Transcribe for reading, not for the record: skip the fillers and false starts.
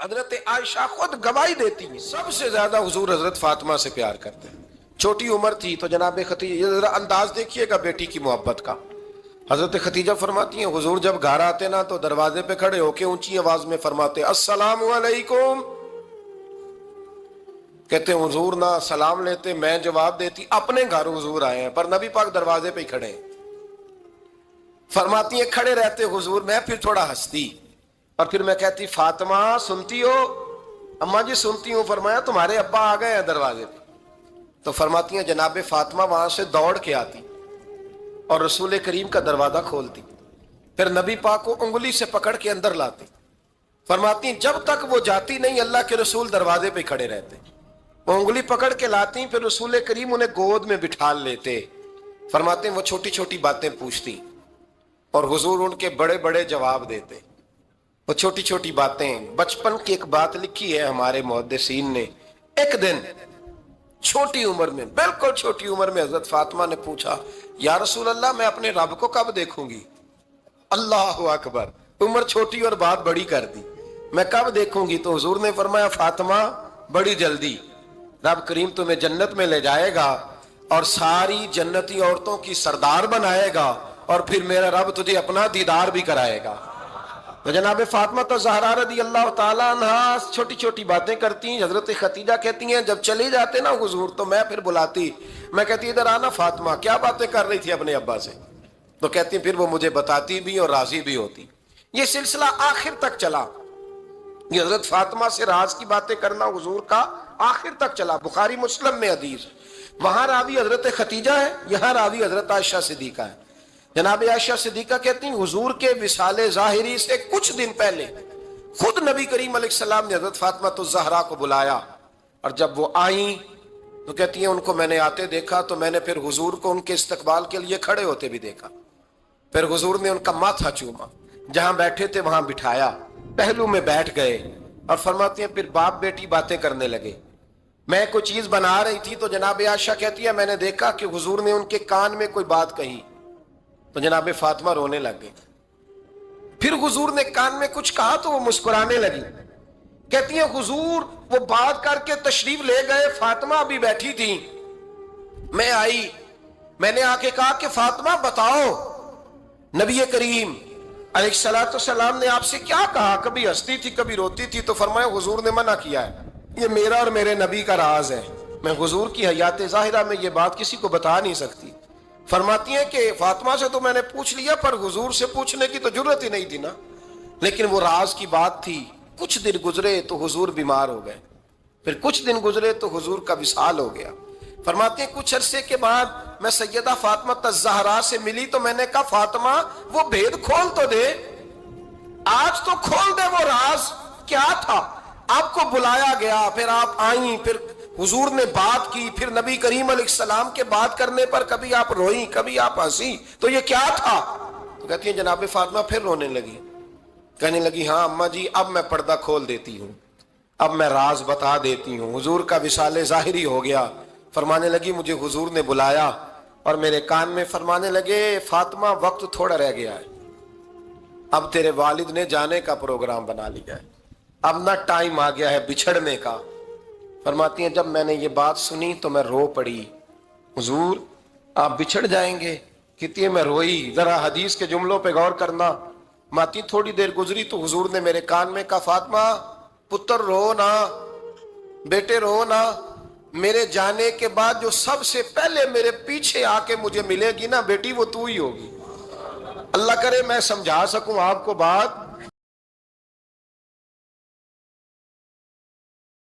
حضرت عائشہ خود گواہی دیتی ہیں سب سے زیادہ حضور حضرت فاطمہ سے پیار کرتے ہیں. چھوٹی عمر تھی تو جناب خدیجہ، ذرا انداز دیکھیے گا بیٹی کی محبت کا. حضرت خدیجہ فرماتی ہیں حضور جب گھر آتے نا تو دروازے پہ کھڑے ہو کے اونچی آواز میں فرماتے السلام علیکم. کہتے ہیں حضور نہ سلام لیتے، میں جواب دیتی اپنے گھر حضور آئے ہیں، پر نبی پاک دروازے پہ ہی کھڑے ہیں. فرماتی ہیں کھڑے رہتے حضور، میں پھر تھوڑا ہنستی اور پھر میں کہتی فاطمہ سنتی ہو؟ اماں جی سنتی ہوں. فرمایا تمہارے ابا آ گئے ہیں دروازے پہ. تو فرماتی ہیں جناب فاطمہ وہاں سے دوڑ کے آتی اور رسول کریم کا دروازہ کھولتی، پھر نبی پاک کو انگلی سے پکڑ کے اندر لاتی. فرماتی ہیں جب تک وہ جاتی نہیں اللہ کے رسول دروازے پہ کھڑے رہتے. وہ انگلی پکڑ کے لاتی، پھر رسول کریم انہیں گود میں بٹھا لیتے. فرماتے ہیں وہ چھوٹی چھوٹی باتیں پوچھتی اور حضور ان کے بڑے بڑے جواب دیتے. وہ چھوٹی چھوٹی باتیں، بچپن کی ایک بات لکھی ہے ہمارے محدثین نے. ایک دن چھوٹی عمر میں، بالکل چھوٹی عمر میں حضرت فاطمہ نے پوچھا یا رسول اللہ میں اپنے رب کو کب دیکھوں گی؟ اللہ اکبر، عمر چھوٹی اور بات بڑی کر دی. میں کب دیکھوں گی؟ تو حضور نے فرمایا فاطمہ بڑی جلدی. رب کریم تمہیں جنت میں لے جائے گا اور ساری جنتی عورتوں کی سردار بنائے گا اور پھر میرا رب تجھے اپنا دیدار بھی کرائے گا. تو جناب فاطمہ تو زہرا رضی اللہ تعالیٰ عنہا چھوٹی چھوٹی باتیں کرتی ہیں. حضرت خدیجہ کہتی ہیں جب چلے جاتے نا حضور تو میں پھر بلاتی، میں کہتی ادھر آنا فاطمہ، کیا باتیں کر رہی تھی اپنے ابا سے؟ تو کہتی پھر وہ مجھے بتاتی بھی اور راضی بھی ہوتی. یہ سلسلہ آخر تک چلا. یہ حضرت فاطمہ سے راز کی باتیں کرنا حضور کا آخر تک چلا. بخاری مسلم میں حدیث، وہاں راوی حضرت خدیجہ ہے، یہاں راوی حضرت عائشہ صدیقہ ہے. جناب عائشہ صدیقہ کہتی ہیں حضور کے وصال ظاہری سے کچھ دن پہلے خود نبی کریم علیہ السلام نے حضرت فاطمہ الزہرا کو بلایا، اور جب وہ آئیں تو کہتی ہیں ان کو میں نے آتے دیکھا تو میں نے پھر حضور کو ان کے استقبال کے لیے کھڑے ہوتے بھی دیکھا. پھر حضور نے ان کا ماتھا چوما، جہاں بیٹھے تھے وہاں بٹھایا، پہلو میں بیٹھ گئے اور فرماتی ہیں پھر باپ بیٹی باتیں کرنے لگے. میں کوئی چیز بنا رہی تھی تو جناب عائشہ کہتی ہے میں نے دیکھا کہ حضور نے ان کے کان میں کوئی بات کہی تو جناب فاطمہ رونے لگ گئی. پھر حضور نے کان میں کچھ کہا تو وہ مسکرانے لگی. کہتی ہیں حضور وہ بات کر کے تشریف لے گئے، فاطمہ بھی بیٹھی تھی، میں آئی، میں نے آ کے کہا کہ فاطمہ بتاؤ نبی کریم علیہ الصلوۃ والسلام نے آپ سے کیا کہا؟ کبھی ہنستی تھی کبھی روتی تھی. تو فرمایا حضور نے منع کیا ہے، یہ میرا اور میرے نبی کا راز ہے، میں حضور کی حیات ظاہرہ میں یہ بات کسی کو بتا نہیں سکتی. فرماتی ہیں کہ فاطمہ سے تو میں نے پوچھ لیا پر حضور سے پوچھنے کی تو جرت ہی نہیں تھی نا، لیکن وہ راز کی بات تھی. کچھ دن گزرے تو حضور بیمار ہو گئے، پھر کچھ دن گزرے تو حضور کا وصال ہو گیا. فرماتے ہیں کچھ عرصے کے بعد میں سیدہ فاطمہ الزہرا سے ملی تو میں نے کہا فاطمہ وہ بھید کھول تو دے، آج تو کھول دے وہ راز کیا تھا. آپ کو بلایا گیا، پھر آپ آئیں، پھر حضور نے بات کی، پھر نبی کریم علیہ السلام کے بات کرنے پر کبھی آپ روئیں کبھی آپ ہنسی، تو یہ کیا تھا؟ تو کہتی ہیں جناب فاطمہ پھر رونے لگی، کہنے لگی ہاں اماں جی اب میں پردہ کھول دیتی ہوں، اب میں راز بتا دیتی ہوں. حضور کا وصال ظاہری ہو گیا. فرمانے لگی مجھے حضور نے بلایا اور میرے کان میں فرمانے لگے فاطمہ وقت تھوڑا رہ گیا ہے، اب تیرے والد نے جانے کا پروگرام بنا لیا ہے، اب نہ ٹائم آ گیا ہے بچھڑنے کا. فرماتی ہیں جب میں نے یہ بات سنی تو میں رو پڑی، حضور آپ بچھڑ جائیں گے؟ کہتی ہے میں روئی. ذرا حدیث کے جملوں پہ غور کرنا. ماتی تھوڑی دیر گزری تو حضور نے میرے کان میں کہا فاطمہ پتر رو نا، بیٹے رو نا، میرے جانے کے بعد جو سب سے پہلے میرے پیچھے آ کے مجھے ملے گی نا بیٹی وہ تو ہی ہوگی. اللہ کرے میں سمجھا سکوں آپ کو بات.